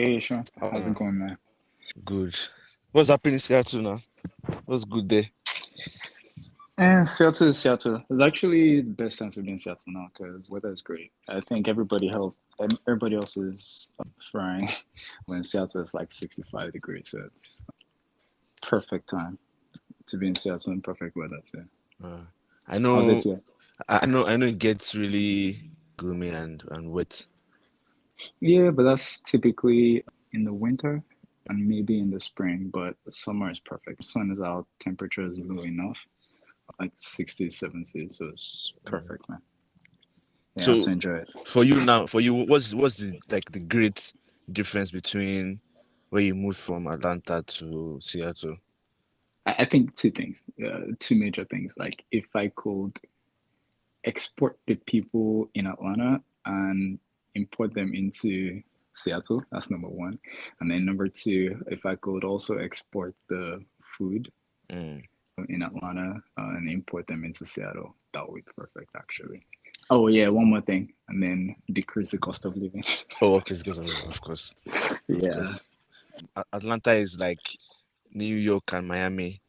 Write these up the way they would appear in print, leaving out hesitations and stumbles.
Hey, sure. Oh, How's it no. going, man? Good. What's happening in Seattle now? What's good there? And Seattle is Seattle. It's actually the best time to be in Seattle now because weather is great. I think everybody else is frying when Seattle is like 65 degrees. So it's perfect time to be in Seattle in perfect weather too. Uh, I How's it know, here? I know it gets really gloomy and wet. Yeah, but that's typically in the winter and maybe in the spring, but summer is perfect. Sun is out, temperature is low enough, like 60, 70, so it's Mm. perfect, man. Yeah, I have to So enjoy it. for you, what's the great difference between where you moved from Atlanta to Seattle? I think two things, two major things. Like if I could export the people in Atlanta and import them into Seattle, that's number one. And then number two, if I could also export the food Mm. in Atlanta and import them into Seattle, that would be perfect, actually. Oh yeah, one more thing, and then decrease the cost of living. Oh, okay, it's good. Of course, of Yeah. course. Atlanta is like New York and Miami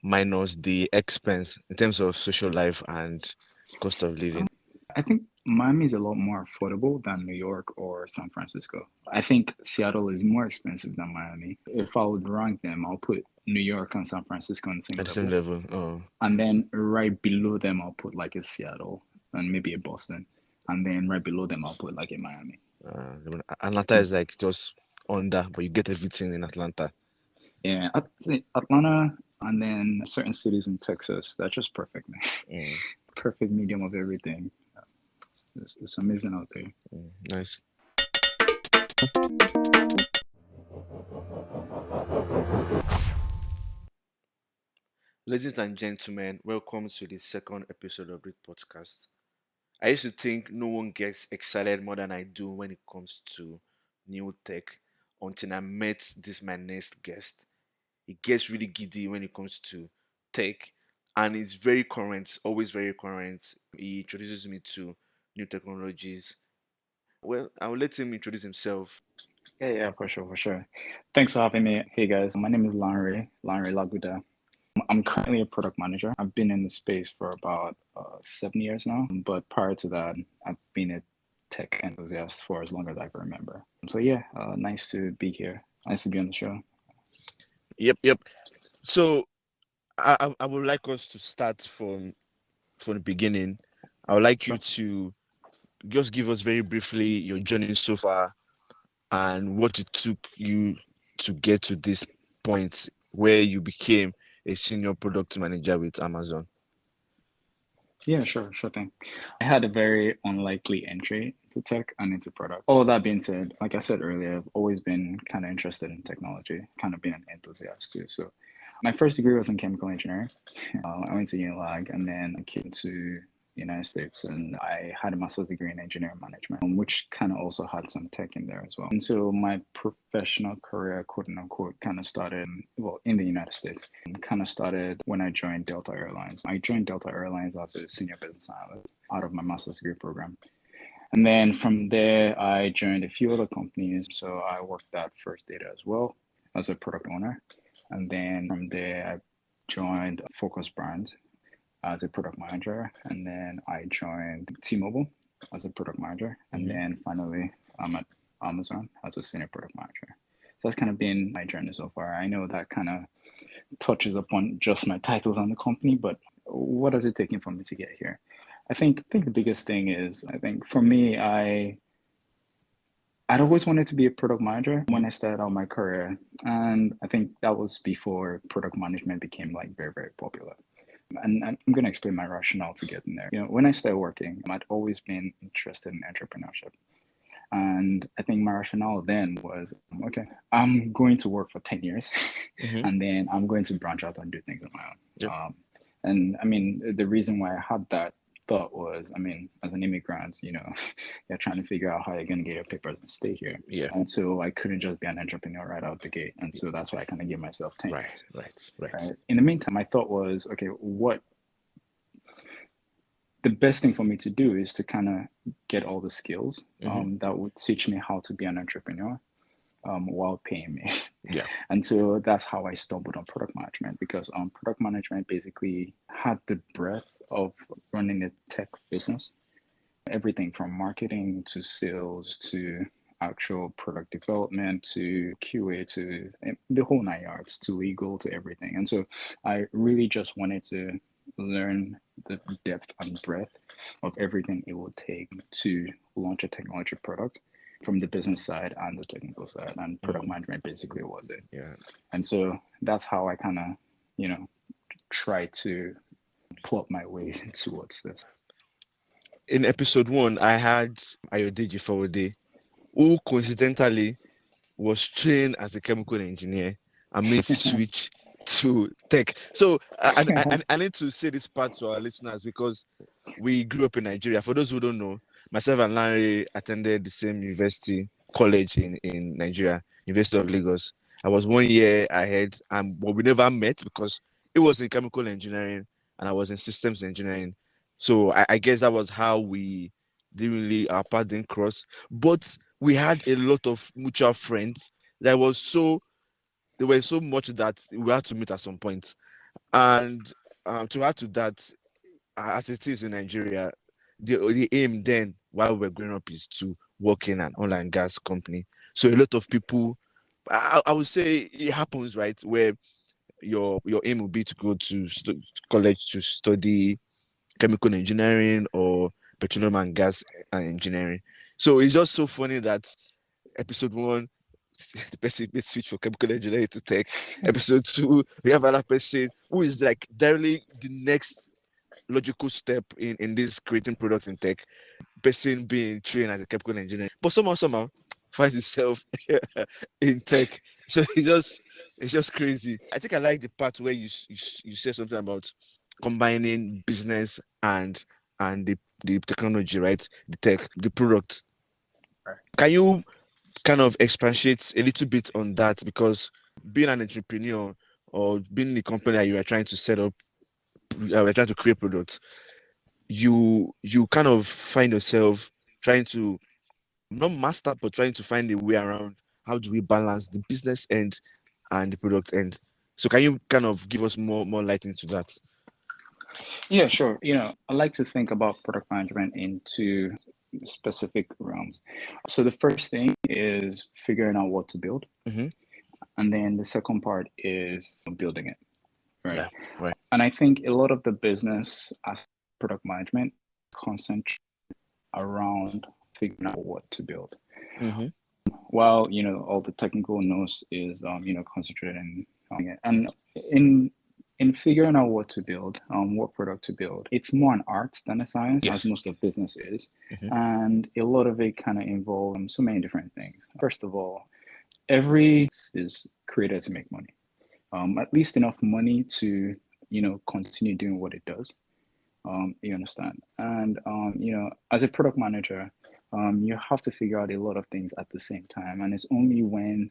minus the expense in terms of social life and cost of living. I think Miami is a lot more affordable than New York or San Francisco. I think Seattle is more expensive than Miami. If I would rank them, I'll put New York and San Francisco on the same At the same level. level. Oh, And then right below them, I'll put like a Seattle and maybe a Boston. And then right below them, I'll put like a Miami. Atlanta is like just under, but you get everything in Atlanta. Yeah, I'd say Atlanta and then certain cities in Texas, that's just perfect, man. Mm, Perfect medium of everything. It's amazing out there. nice. Ladies and gentlemen, welcome to the second episode of this podcast. I used to think no one gets excited more than I do when it comes to new tech until I met this my next guest. He gets really giddy when it comes to tech and it's very current, always very current. He introduces me to new technologies. Well, I'll let him introduce himself. Yeah, for sure, for sure. Thanks for having me. Hey guys, my name is Lanre Laguda. I'm currently a product manager. I've been in the space for about 7 years now, but prior to that, I've been a tech enthusiast for as long as I can remember. So yeah, nice to be here. Nice to be on the show. Yep. So I would like us to start from the beginning. I would like you Sure. to just give us very briefly your journey so far and what it took you to get to this point where you became a senior product manager with Amazon. Yeah, sure thing. I had a very unlikely entry into tech and into product. All that being said, like I said earlier, I've always been kind of interested in technology, kind of been an enthusiast too. So my first degree was in chemical engineering. I went to Unilag and then I came to the United States and I had a master's degree in engineering management, which kind of also had some tech in there as well. And so my professional career, quote unquote, kind of started, well, in the United States, kind of started when I joined Delta Airlines. I joined Delta Airlines as a senior business analyst out of my master's degree program. And then from there, I joined a few other companies. So I worked at First Data as well as a product owner. And then from there, I joined Focus Brands as a product manager. And then I joined T-Mobile as a product manager. And Mhm. then finally, I'm at Amazon as a senior product manager. So that's kind of been my journey so far. I know that kind of touches upon just my titles on the company, but what has it taken for me to get here? I think the biggest thing is I think for me, I'd always wanted to be a product manager when Mhm. I started out my career. And I think that was before product management became like very, very popular. And I'm going to explain my rationale to get in there. When I started working, I'd always been interested in entrepreneurship. And I think my rationale then was, okay, I'm going to work for 10 years Mhm. and then I'm going to branch out and do things on my Yep. own. And I mean, the reason why I had that thought was, I mean, as an immigrant, you're trying to figure out how you're going to get your papers and stay here. Yeah. And so I couldn't just be an entrepreneur right out the gate. And so that's why I kind of gave myself 10 Right. years. Right. Right. In the meantime, my thought was, okay, what the best thing for me to do is to kind of get all the skills Mhm. that would teach me how to be an entrepreneur while paying me. Yeah. And so that's how I stumbled on product management, because product management basically had the breadth of running a tech business, everything from marketing to sales to actual product development to QA to the whole nine yards, to legal, to everything. And so I really just wanted to learn the depth and breadth of everything it would take to launch a technology product from the business side and the technical side. And product Mm, management basically was it. yeah. And so that's how I kind of, try to plot my way towards this. In episode one, I had Ayodeji Fawode, who coincidentally was trained as a chemical engineer and made switch to tech. So I need to say this part to our listeners because we grew up in Nigeria. For those who don't know, myself and Lanre attended the same university college in Nigeria, University of Lagos. I was 1 year ahead, but we never met because it was in chemical engineering and I was in systems engineering. So I guess that was how we didn't really our path didn't cross. But we had a lot of mutual friends. There was so there were so much that we had to meet at some point. And to add to that, as it is in Nigeria, the aim then while we're growing up is to work in an oil and gas company. So a lot of people, I would say it happens right where your aim will be to go to college to study chemical engineering or petroleum and gas engineering. So it's just so funny that episode one, the person made switch from chemical engineering to tech. Episode two, we have another person who is like directly the next logical step in this creating products in tech, person being trained as a chemical engineer, but somehow finds himself in tech. So it's just crazy. I think I like the part where you said something about combining business and the technology, right? The tech, the product. Can you kind of expatiate a little bit on that? Because being an entrepreneur or being the company that you are trying to set up, we're trying to create products, you kind of find yourself trying to not master but trying to find a way around how do we balance the business end and the product end. So can you kind of give us more light into that? Yeah, sure. I like to think about product management in two specific realms. So the first thing is figuring out what to build, Mm-hmm. and then the second part is building it, right? Yeah, right. And I think a lot of the business as product management concentrate around figuring out what to build. Mm-hmm. While, all the technical knows is, concentrated in it. And in in figuring out what to build, what product to build, it's more an art than a science, as Yes. most of business is. Mm-hmm. And a lot of it kind of involves so many different things. First of all, every is created to make money, at least enough money to, continue doing what it does. You understand? And as a product manager, you have to figure out a lot of things at the same time. And it's only when,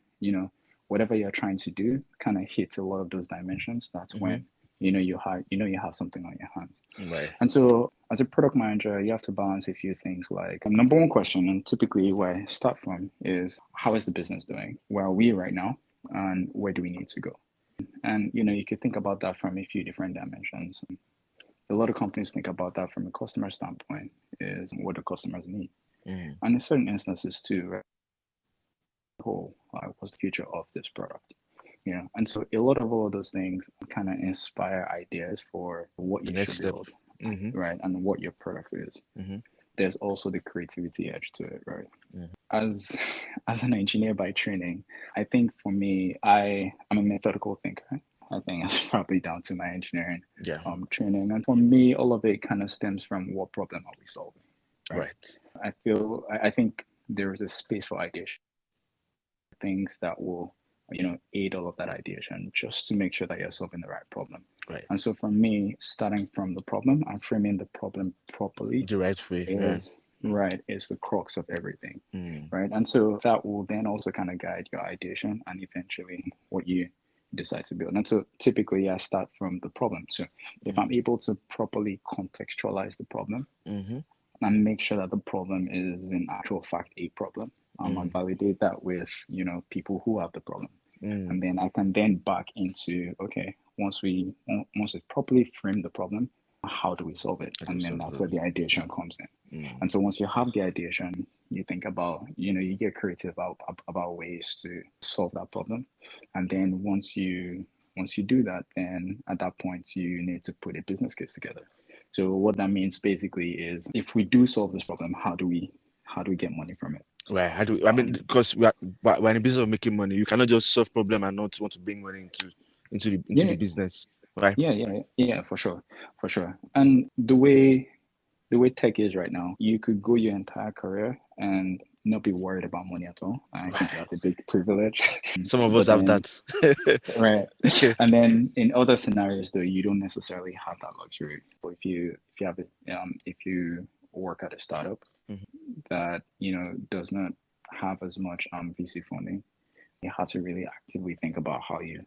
whatever you're trying to do kind of hits a lot of those dimensions, that's Mm-hmm. when, you have something on your hands. Right. And so as a product manager, you have to balance a few things like number one question, and typically where I start from is how is the business doing? Where are we right now? And where do we need to go? And you could think about that from a few different dimensions. A lot of companies think about that from a customer standpoint, is what the customers need. Mm. And in certain instances too, right, whole, what's the future of this product? And so a lot of all of those things kind of inspire ideas for what The you next should step. build, Mm-hmm. right? And what your product is. Mm-hmm. There's also the creativity edge to it, right? Mm-hmm. As as an engineer by training, I think for me, I'm a methodical thinker. I think that's probably down to my engineering Yeah. training. And for me, all of it kind of stems from what problem are we solving, right? Right. I think there is a space for ideation, things that will, aid all of that ideation just to make sure that you're solving the right problem. And Right. so for me, starting from the problem and framing the problem properly The right way. Yeah. is right, is the crux of everything, Mm. right? And so that will then also kind of guide your ideation and eventually what you decide to build. And so typically I start from the problem. So if I'm able to properly contextualize the problem Mm-hmm. and make sure that the problem is in actual fact a problem, I validate that with, people who have the problem. Mm. And then I can then back into, okay, once we properly frame the problem, how do we solve it? That And was then so that's where good. the ideation comes in. Mm. And so once you have the ideation, you think about, you get creative about ways to solve that problem. And then once you do that, then at that point you need to put a business case together. So what that means basically is, if we do solve this problem, how do we get money from it? Right. How do we, I mean, because we're in the business of making money. You cannot just solve problem and not want to bring money into the Yeah, business. Right. yeah, for sure, for sure. And the way tech is right now, you could go your entire career and not be worried about money at all. I think that's a Right. big privilege. Some of us But have then, that. right, and then in other scenarios, though, you don't necessarily have that luxury. But if you work at a startup Mhm. that does not have as much VC funding, you have to really actively think about how you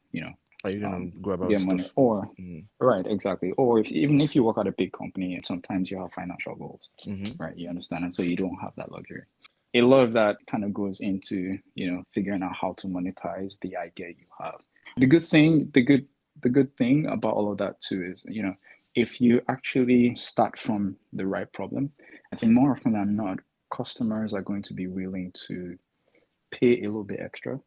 Are you gonna um, go about get money. stuff? Or Mm. right, exactly. Or even if you work at a big company, sometimes you have financial goals, Mm-hmm. right? You understand, and so you don't have that luxury. A lot of that kind of goes into figuring out how to monetize the idea you have. The good thing about all of that too is, if you actually start from the right problem, I think more often than not, customers are going to be willing to pay a little bit extra,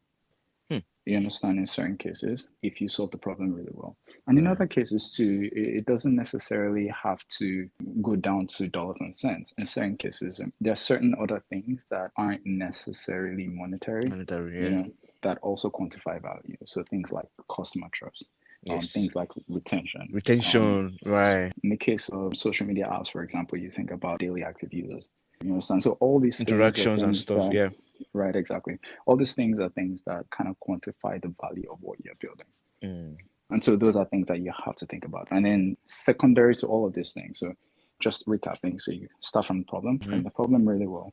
Hmm. you understand, in certain cases, if you solve the problem really well. And in Right. other cases too, it doesn't necessarily have to go down to dollars and cents. In certain cases, there are certain other things that aren't necessarily monetary, Monetary, you yeah. know, that also quantify value. So things like customer trust, Yes. things like retention. Retention, right. In the case of social media apps, for example, you think about daily active users. You understand? So all these things are Interactions and things stuff, that, yeah. right, exactly. All these things are things that kind of quantify the value of what you're building. Mm. And so those are things that you have to think about. And then secondary to all of these things, so just recapping, so you start from the problem, Mm-hmm. frame the problem really well,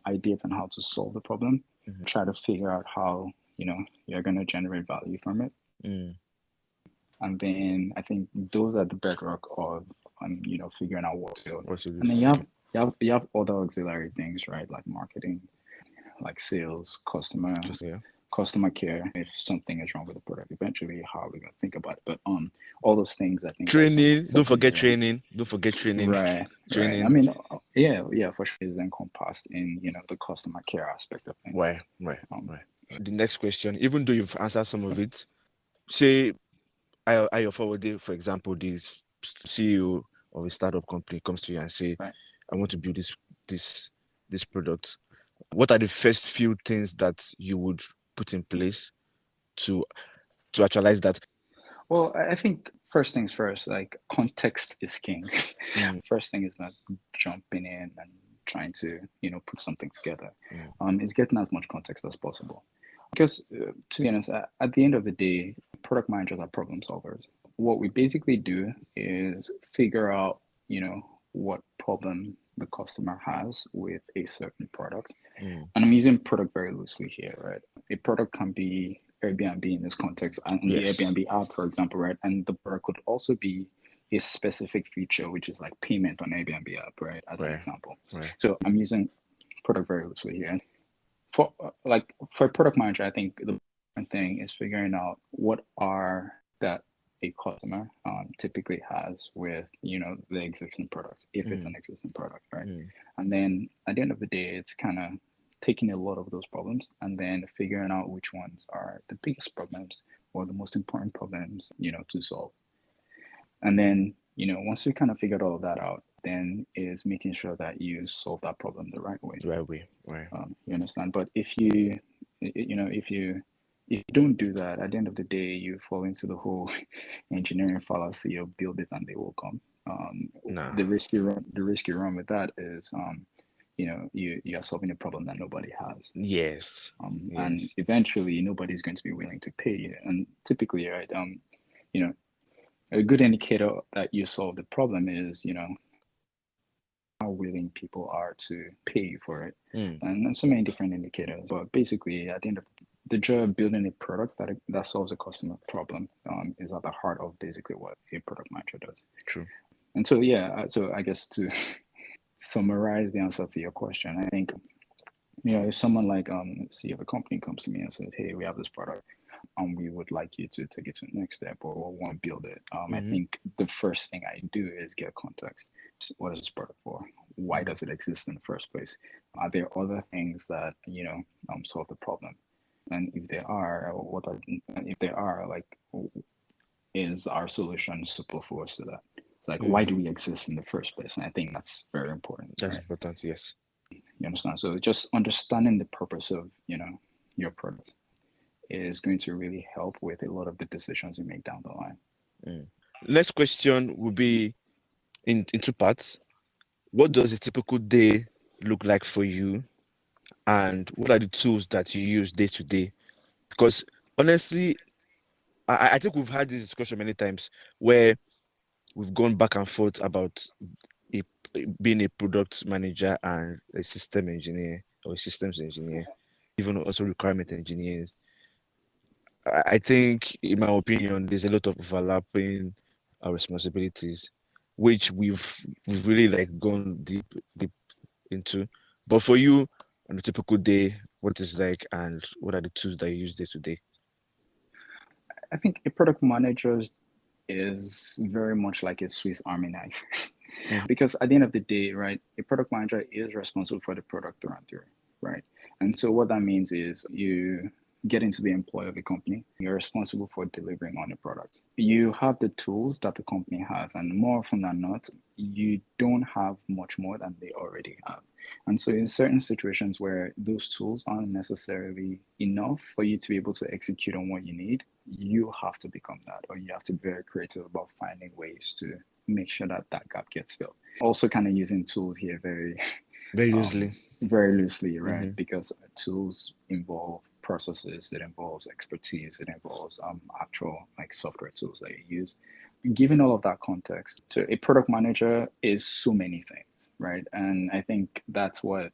ideas on how to solve the problem, Mm-hmm. try to figure out how, you're going to generate value from it. Mm. And then I think those are the bedrock of, figuring out what to build. What's it? And then you Okay. have you have other auxiliary things, right? Like marketing, like sales, Just yeah. customer care. If something is wrong with the product, eventually how are we gonna think about it? But all those things I think are some Training. Don't forget secondary. training. Don't forget training. Right, right. I Training. mean, yeah, for sure is encompassed in the customer care aspect of things. Why? Right. Um, Right. The next question, even though you've answered some of it, say I forward, for example, this CEO of a startup company comes to you and say, right. I want to build this this product. What are the first few things that you would put in place to actualize that? Well, I think first things first, like context is king. Mm. First thing is not jumping in and trying to, put something together. Mm. It's getting as much context as possible. Because to be honest, at the end of the day, product managers are problem solvers. What we basically do is figure out, what problem the customer has with a certain product. Mm. And I'm using product very loosely here, right? A product can be Airbnb in this context, and the Yes. Airbnb app, for example, right? And the product could also be a specific feature, which is like payment on Airbnb app, right? As an Right. example. Right. So I'm using product very loosely here. For a product manager, I think the important thing is figuring out what are that a customer typically has with the existing product, if it's an Mm. existing product, right? Mm. And then at the end of the day, it's kind of taking a lot of those problems and then figuring out which ones are the biggest problems or the most important problems to solve. And then once you kind of figured all of that out, then is making sure that you solve that problem the right way. The right way. Right. You understand? But if you don't do that, at the end of the day, you fall into the whole engineering fallacy of build it and they will come. Nah. The risk you run with that is, you are solving a problem that nobody has, Yes. and Yes. eventually nobody's going to be willing to pay you. And typically, right, you know, a good indicator that you solve the problem is, how willing people are to pay you for it. Mm. And so many different indicators. But basically, at the end of the joy of building a product that solves a customer problem is at the heart of basically what a product manager does. True. And so, yeah, so I guess to summarize the answer to your question, I think If someone like let's see, if a company comes to me and says, "Hey, we have this product, we would like you to take it to the next step or want to build it." I Mm-hmm. think the first thing I do is get context. What is this product for? Why Mm-hmm. does it exist in the first place? Are there other things that solve the problem? And if there are, what are if there are, like, is our solution superfluous to that? It's like, why Mm. do we exist in the first place? And I think that's very important, That's right? important, yes. You understand? So just understanding the purpose of, your product is going to really help with a lot of the decisions you make down the line. Mm. Next question will be in two parts. What does a typical day look like for you, and what are the tools that you use day to day? Because honestly, I think we've had this discussion many times where we've gone back and forth about a, being a product manager and a system engineer or a systems engineer, even also requirement engineers. I think, in my opinion, there's a lot of overlapping responsibilities, which we've really like gone deep into. But for you, on a typical day, what is like, and what are the tools that you use day to day? I think a product manager is very much like a Swiss Army knife. Mhm. Because at the end of the day, right, a product manager is responsible for the product through and through, right? And so what that means is you get into the employ of a company, you're responsible for delivering on the product. You have the tools that the company has, and more often than not, you don't have much more than they already have. And so, in certain situations where those tools aren't necessarily enough for you to be able to execute on what you need, you have to become that, or you have to be very creative about finding ways to make sure that that gap gets filled. Also, kind of using tools here Very loosely. um, very loosely, right? Hmm. Because tools involve processes, it involves expertise, it involves actual like software tools that you use. Given all of that context, so a product manager is so many things, right? And I think that's what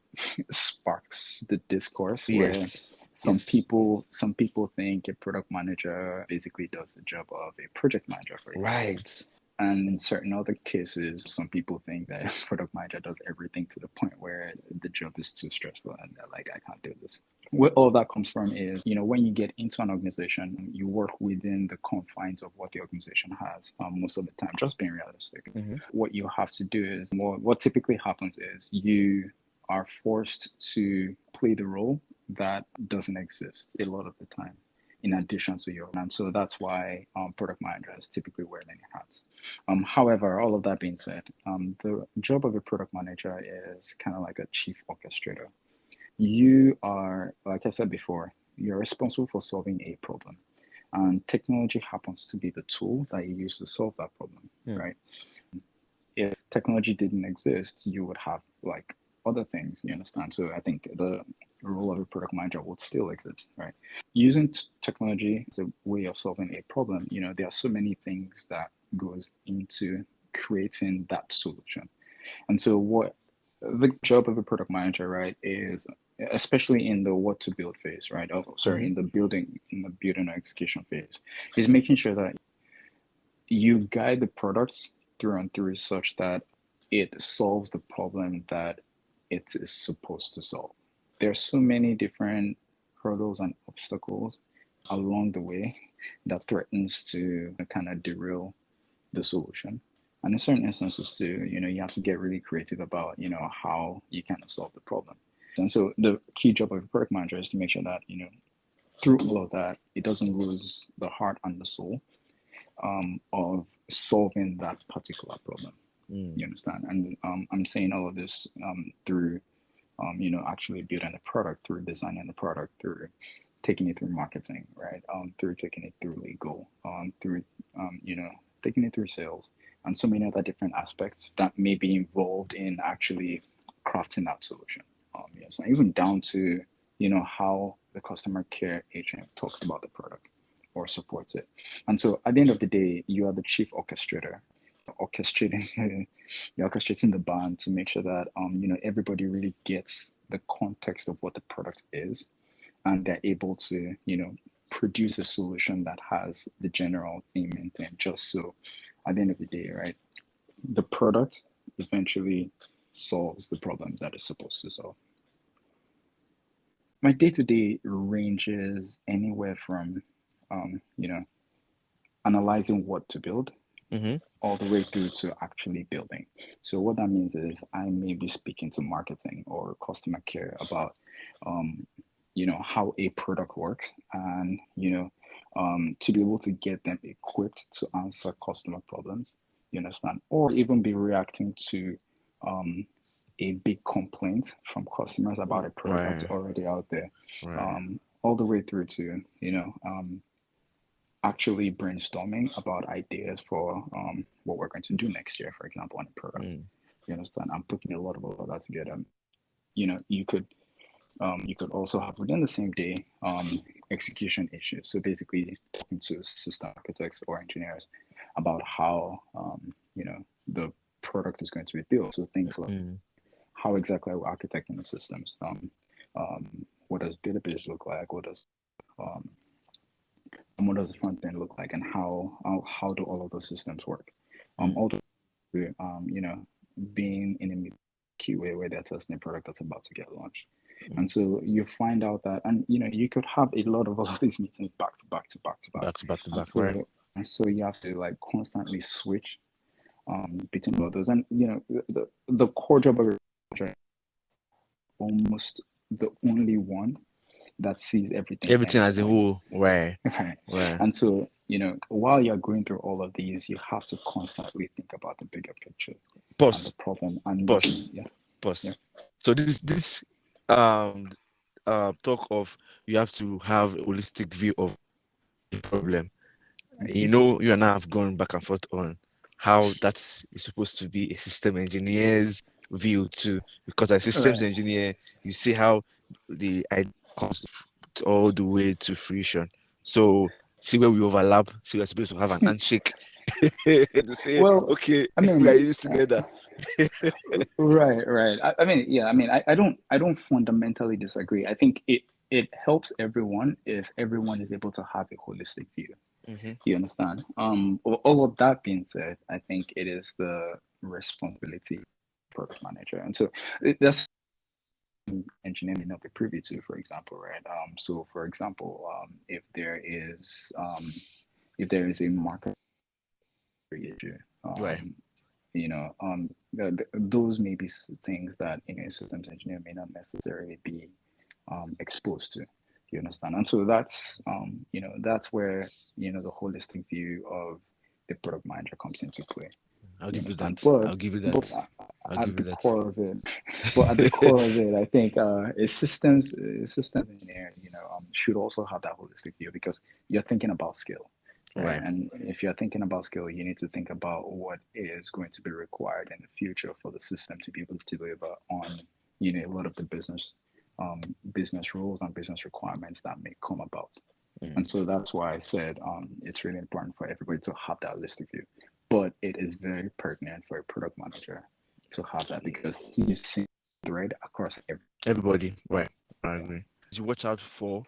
sparks the discourse where Yes. some Yes. people some people think a product manager basically does the job of a project manager, for example. Right. And in certain other cases, some people think that product manager does everything to the point where the job is too stressful and they're like, I can't do this. Where all that comes from is, when you get into an organization, you work within the confines of what the organization has most of the time, just being realistic. Hmm. What you have to do is, what typically happens is you are forced to play the role that doesn't exist a lot of the time in addition to your. And so that's why product managers typically wear many hats. However, all of that being said, the job of a product manager is kind of like a chief orchestrator. You are, like I said before, you're responsible for solving a problem. And technology happens to be the tool that you use to solve that problem, Mm. right? If technology didn't exist, you would have like other things, you understand? So I think the role of a product manager would still exist, right? Using technology as a way of solving a problem, there are so many things that goes into creating that solution. And so what the job of a product manager, right, is especially in the what to build phase, right? Oh, sorry, Hmm. in the building or execution phase, is making sure that you guide the products through and through such that it solves the problem that it is supposed to solve. There's so many different hurdles and obstacles along the way that threatens to kind of derail the solution. And in certain instances too, you have to get really creative about, how you kind of solve the problem. And so the key job of a product manager is to make sure that, through all of that, it doesn't lose the heart and the soul of solving that particular problem. Mm. You understand? And I'm saying all of this through, actually building the product, through designing the product, through taking it through marketing, right? Through taking it through legal, through, taking it through sales, and so many other different aspects that may be involved in actually crafting that solution. Yes, and even down to, how the customer care agent talks about the product or supports it. And so at the end of the day, you are the chief orchestrator, orchestrating, you're orchestrating the band to make sure that everybody really gets the context of what the product is, and they're able to produce a solution that has the general theme intent. Just so at the end of the day, right, the product eventually solves the problem that it's supposed to solve. my day-to-day ranges anywhere from, you know, analyzing what to build Mm-hmm. all the way through to actually building. So what that means is I may be speaking to marketing or customer care about, um, how a product works, and to be able to get them equipped to answer customer problems. You understand? Or even be reacting to um, a big complaint from customers about a product that's Right, already out there, right. all the way through to actually brainstorming about ideas for what we're going to do next year, for example, on a product. Mm, You understand? I'm putting a lot of all that together. You could also have within the same day execution issues. So basically, talking to system architects or engineers about how the product is going to be built. So things like mm, how exactly are we architecting the systems? What does database look like? Um, what does the front end look like, and how do all of those systems work? mm, All the being in a QA where they're testing a product that's about to get launched. mm. And so you find out that, and you could have a lot of all of these meetings back to back to back to back, Back to back to and back, right? so you have to like constantly switch between all those, and the core job of a project almost the only one that sees everything Everything end to as a end. whole, right, Right. right. And so, while you're going through all of these, you have to constantly think about the bigger picture and the Pause, problem. And pause, yeah, yeah. pause. So this um talk of you have to have a holistic view of the problem. Mhm. You know, you and I have gone back and forth on how that's is supposed to be a system engineer's view too, because as systems Right. engineer, you see how the idea comes all the way to fruition. So see where we overlap. See we're supposed to have an handshake to say, Well, okay, I we are mean, in this together. right, right. I mean, yeah. I mean, I don't fundamentally disagree. I think it helps everyone if everyone is able to have a holistic view. Hmm. You understand? All of that being said, I think it is the responsibility of the product manager, and so that's engineer may not be privy to, for example, right? So, for example, if there is a market issue, Right. those may be things that a systems engineer may not necessarily be exposed to. You understand? And so that's where the holistic view of the product manager comes into play. I'll You give you understand? that. But I'll give you but that. I'll at give you the that. core of it, but at the core of it, I think a systems engineer, should also have that holistic view because you're thinking about skill, right? Right. And if you're thinking about skill, you need to think about what is going to be required in the future for the system to be able to deliver on, a lot of the business rules and business requirements that may come about. Mm. And so that's why I said it's really important for everybody to have that holistic view. But it is very pertinent for a product manager to have that because he's seeing the thread across every. Everybody. Right. I agree. You watch out for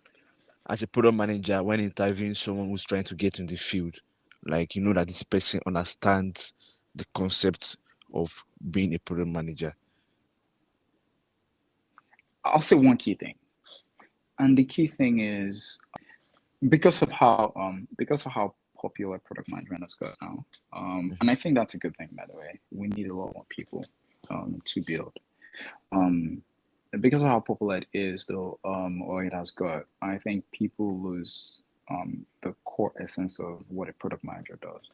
as a product manager when interviewing someone who's trying to get in the field. Like you know that this person understands the concept of being a product manager. I'll say one key thing, and the key thing is because of how popular product management has got now, and I Hmm. think that's a good thing, by the way. We need a lot more people to build. Um, because of how popular it is, though, or it has got, I think people lose the core essence of what a product manager does.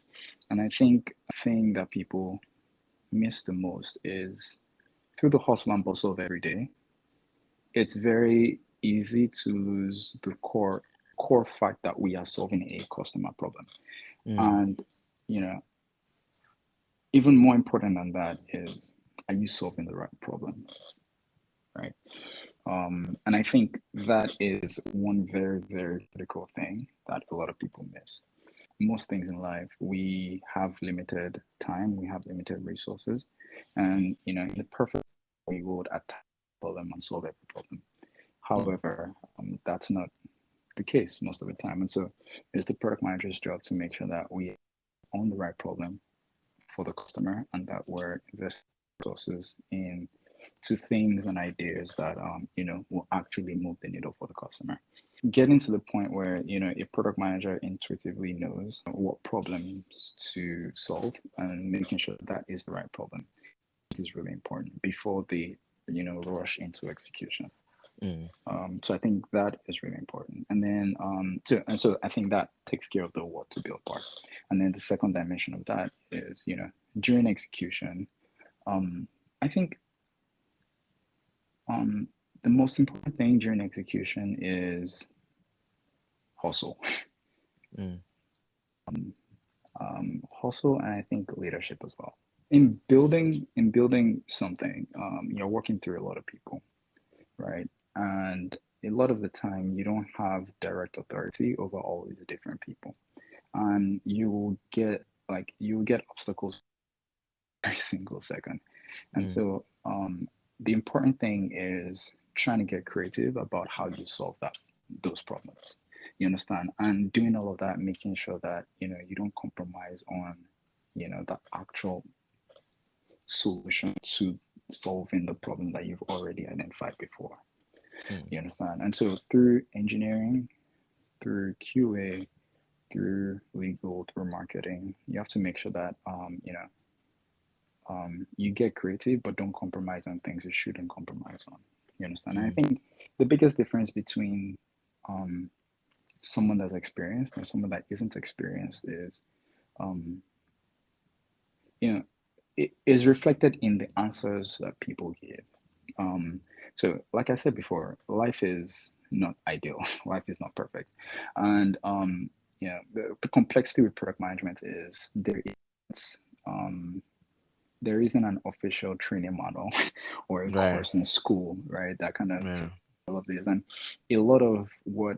And I think thing that people miss the most is through the hustle and bustle of every day, it's very easy to lose the core fact that we are solving a customer problem. Mm. And you know, even more important than that is, are you solving the right problem, right? And I think that is one very, very critical thing that a lot of people miss. Most things in life, we have limited time, we have limited resources, and in the perfect we would attack the problem and solve every problem. Mm. However, that's not the case most of the time, and so it's the product manager's job to make sure that we own the right problem for the customer and that we're investing resources in, to things and ideas that will actually move the needle for the customer. Getting to the point where a product manager intuitively knows what problems to solve and making sure that is the right problem is really important before they rush into execution. Mm. So I think that is really important. And then so I think that takes care of the what to build part. And then the second dimension of that is during execution, I think um, the most important thing during execution is hustle. Mm. Hustle, and I think leadership as well. In building something, you're working through a lot of people, right? And a lot of the time, you don't have direct authority over all these different people, and you will get obstacles every single second. And Mm. so, the important thing is trying to get creative about how you solve those problems. You understand? And doing all of that, making sure that you don't compromise on the actual solution to solving the problem that you've already identified before. Mm. You understand? And so through engineering, through QA, through legal, through marketing, you have to make sure that you get creative, but don't compromise on things you shouldn't compromise on. You understand? And I Mm. think the biggest difference between um, someone that's experienced and someone that isn't experienced is, um, you know, it is reflected in the answers that people give. Um, so, like I said before, life is not ideal. Life is not perfect, and the complexity with product management is is um, there isn't an official training model or a Right. course in school, right? That kind of Yeah. all of this, and a lot of what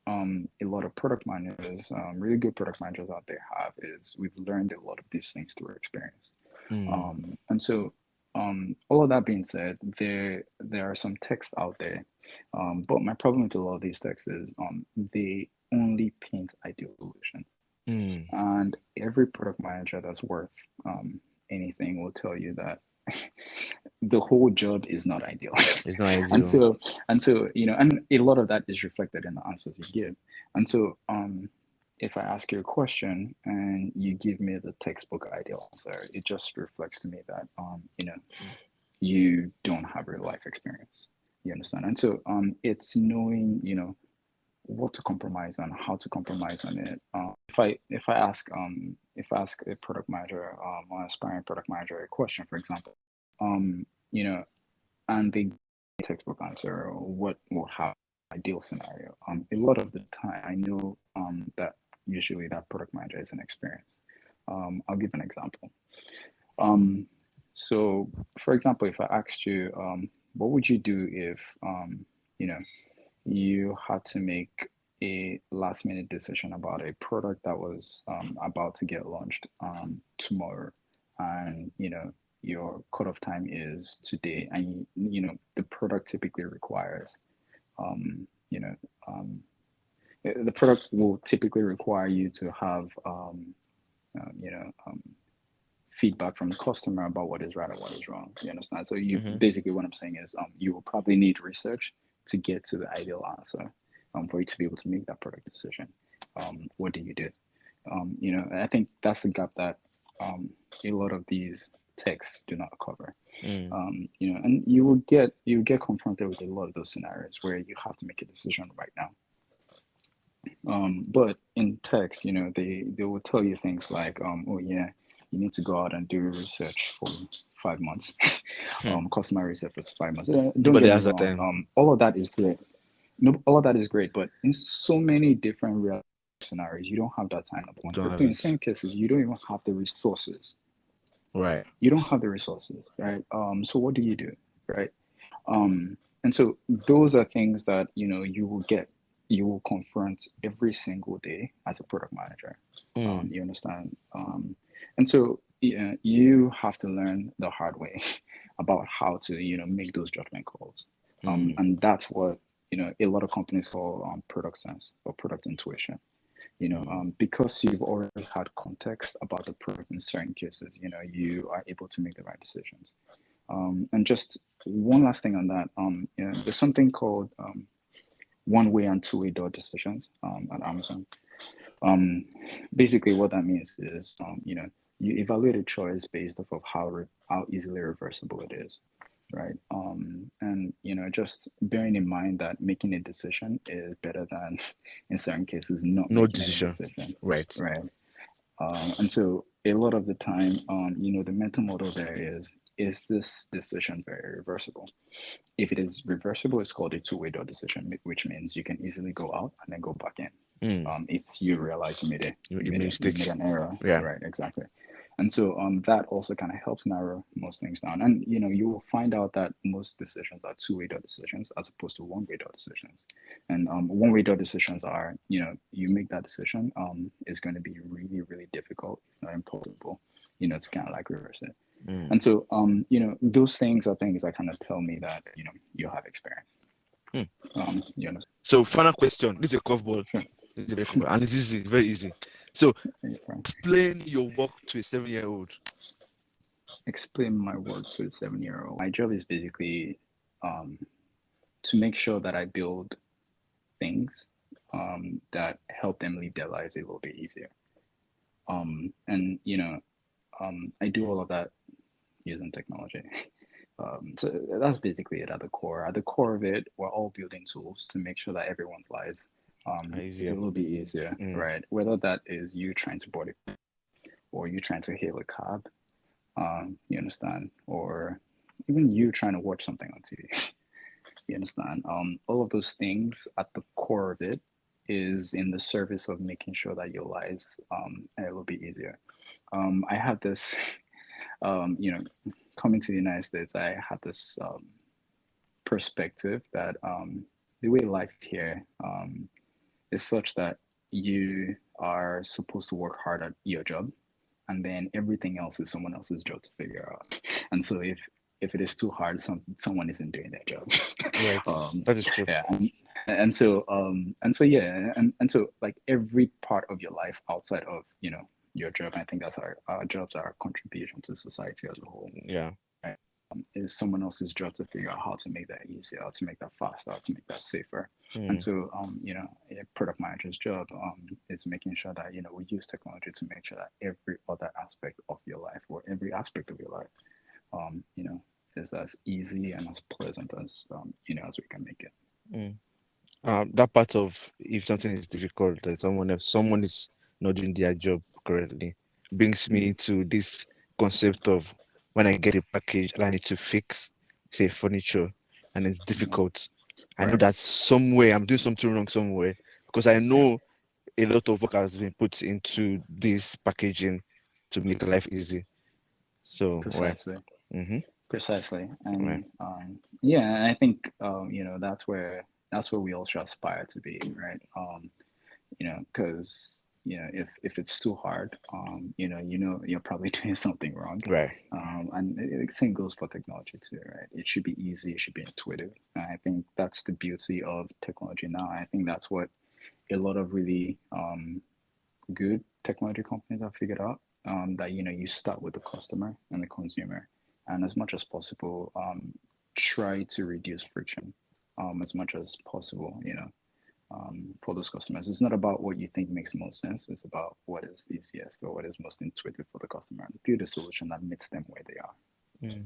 a lot of product managers, really good product managers out there have is we've learned a lot of these things through experience. Mm. And so, all of that being said, there are some texts out there, but my problem with a lot of these texts is they only paint ideal solutions, Mm. and every product manager that's worth anything will tell you that the whole job is not ideal. It's not and ideal. so and so and a lot of that is reflected in the answers you give. And so if I ask you a question and you give me the textbook ideal answer, it just reflects to me that you don't have real life experience. You understand? And so it's knowing what to compromise on, how to compromise on it. If I ask a product manager, or an aspiring product manager a question, for example, um, you know, and they give a textbook answer, or what will have ideal scenario. A lot of the time, I know that usually that product manager is inexperienced. I'll give an example. Um, so, for example, if I asked you, what would you do if you know you had to make a last minute decision about a product that was about to get launched tomorrow, and your cutoff time is today, and the product typically requires um, you know um, the product will typically require you to have uh, you know um, feedback from the customer about what is right and what is wrong. You understand? So you Mm-hmm. basically what I'm saying is you will probably need research to get to the ideal answer for you to be able to make that product decision. What do you do? I think that's the gap that a lot of these texts do not cover. Mm. And you will get confronted with a lot of those scenarios where you have to make a decision right now. But in text, they will tell you things like, oh yeah, you need to go out and do research for 5 months, Hmm. customer research for 5 months. Don't Nobody get me has that wrong. time. All of that is great. No, all of that is great, but in so many different real scenarios, you don't have that time. Number one. Don't Number have two, in it. some cases, you don't even have the resources. Right. You don't have the resources, right? So what do you do, right? And so those are things that you will confront every single day as a product manager. Mm. You understand? And so yeah, you have to learn the hard way about how to make those judgment calls. Mm. And that's what a lot of companies call product sense or product intuition. Mm. Because you've already had context about the product in certain cases, you are able to make the right decisions. And just one last thing on that. There's something called one-way and two-way door decisions at Amazon. Um, Basically, what that means is, you evaluate a choice based off of how easily reversible it is, right? And just bearing in mind that making a decision is better than, in certain cases, not No making any decision. decision, Right. right? And so a lot of the time, the mental model there is this decision very reversible? If it is reversible, it's called a two-way door decision, which means you can easily go out and then go back in. Mm. If you realize You made a you made mistake. an error, Yeah. right? Exactly. And so that also kind of helps narrow most things down. And you will find out that most decisions are two-way door decisions as opposed to one-way door decisions. And one-way door decisions are, you make that decision, is going to be really, really difficult or impossible, to kind of like reverse it. Mm. And so, those things are things that kind of tell me that, you have experience. Mm. You understand? So, final question. This is a curveball. Sure. This is a very curveball, and it's easy, very easy. So, Right. explain your work to a 7-year-old. Explain my work to a 7-year-old. My job is basically um, to make sure that I build things that help them live their lives a little bit easier. And I do all of that using technology. So that's basically it at the core. At the core of it, we're all building tools to make sure that everyone's lives is a Easier. little bit easier, Mm. right? Whether that is you trying to board a or you trying to hail a cab, you understand, or even you trying to watch something on TV. You understand? All of those things at the core of it is in the service of making sure that your lives are a little bit easier. I had this, um, you know, coming to the United States, I had this perspective that the way life here is such that you are supposed to work hard at your job, and then everything else is someone else's job to figure out. And so if it is too hard, someone isn't doing their job. Right. um, That is true. yeah, and so yeah, and so like every part of your life outside of your job, I think that's our jobs are our contribution to society as a whole. Yeah. Right? Is someone else's job to figure out how to make that easier, how to make that faster, how to make that safer. And Mm. so, a product manager's job is making sure that we use technology to make sure that every other aspect of your life, or every aspect of your life, um, you know, is as easy and as pleasant as we can make it. Mm. That part of if something is difficult, that someone is not doing their job correctly, brings me Mm, to this concept of when I get a package and I need to fix, say, furniture, and it's mhm. difficult. I know Right. that somewhere I'm doing something wrong somewhere because I Yeah. know a lot of work has been put into this packaging to make life easy. So, right. Precisely. Mm-hmm. Precisely. Right. And yeah, and I think that's where we all should aspire to be, right? Because if it's too hard, you're probably doing something wrong. Right. And the same goes for technology too, right? It should be easy, it should be intuitive. And I think that's the beauty of technology now. I think that's what a lot of really good technology companies have figured out, that you start with the customer and the consumer, and as much as possible, try to reduce friction as much as possible. For those customers, it's not about what you think makes the most sense. It's about what is easiest or what is most intuitive for the customer, and build a solution that meets them where they are. Mm.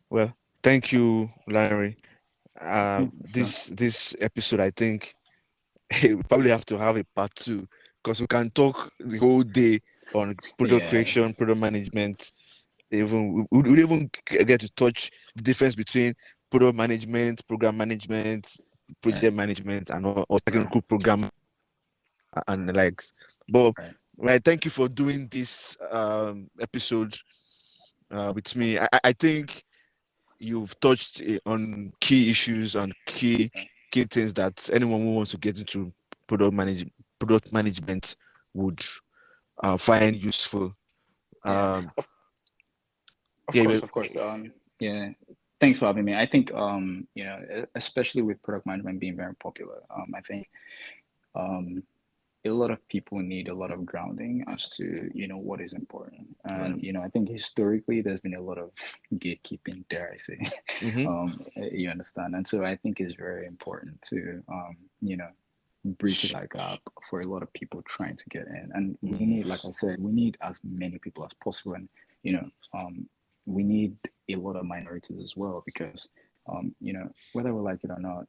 Well, thank you, Larry. Yeah, sure. This episode, I think we probably have to have a part two because we can talk the whole day on product Yeah, creation, product management. Even we even get to touch the difference between product management, program management, right, project management, and or right, technical program and the likes. But right. right, thank you for doing this episode with me. I think you've touched on key issues and Right. key things that anyone who wants to get into product management would find useful. Yeah, Um, of yeah, course, of course. Yeah, thanks for having me. I think especially with product management being very popular, I think um a lot of people need a lot of grounding as to, what is important. Right. And, I think historically there's been a lot of gatekeeping, dare I say. Mm-hmm. You understand? And so I think it's very important to, bridge that gap for a lot of people trying to get in. And we Mm. need, like I said, we need as many people as possible. And, you know, we need a lot of minorities as well because, whether we like it or not,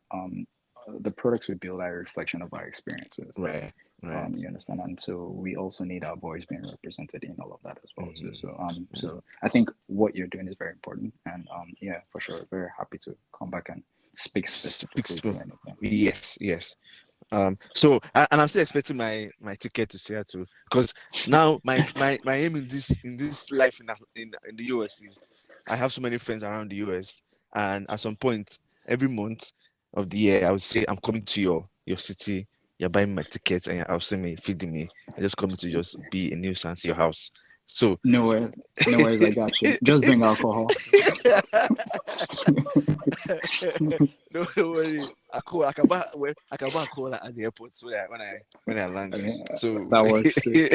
the products we build are a reflection of our experiences. Right. Right. You understand, and so we also need our voice being represented in all of that as well too. So, Mm-hmm. so I think what you're doing is very important, and yeah, for sure, very happy to come back and speak Speaks specifically to to anything. yes, yes. So and I'm still expecting my ticket to Seattle because now my aim in this life in the US is I have so many friends around the US, and at some point every month of the year I would say I'm coming to your city. You're buying my tickets and you're housing me, feeding me. I'm just coming to just be a nuisance to your house. So No worries, no worries. I got you. Just bring alcohol. don't worry. I can buy a cola at the airport when I land. So That works too.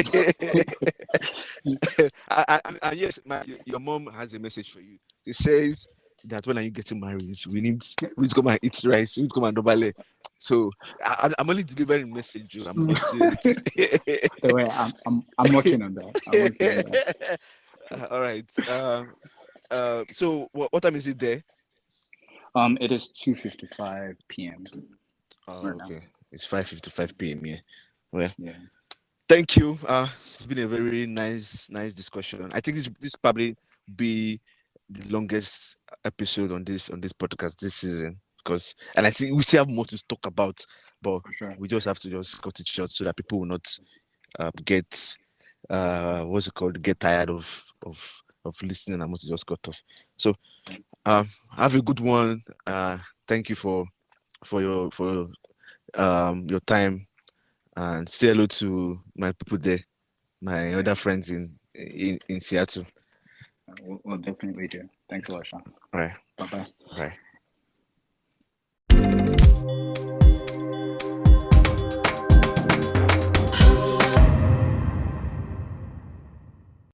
and yes, your mom has a message for you. She says that when are you getting married? We need to come and eat rice. We need to come and dobale. So I'm only delivering message. I'm not saying it. The way I'm working on that. I'm working on that. All right. So what time is it there? It is 2:55 p.m. Oh, right now. okay. It's 5:55 p.m. Yeah. Well, Yeah, thank you. It's been a very nice discussion. I think this probably be the longest episode on this podcast this season because, and I think we still have more to talk about, but for sure. we just have to just cut it short so that people will not get what's it called, get tired of listening and want to just cut off. So have a good one. Thank you for your time, and say hello to my people there, my Yeah, other friends in Seattle. we'll definitely do. Thanks a lot, Sean. All right. Bye bye.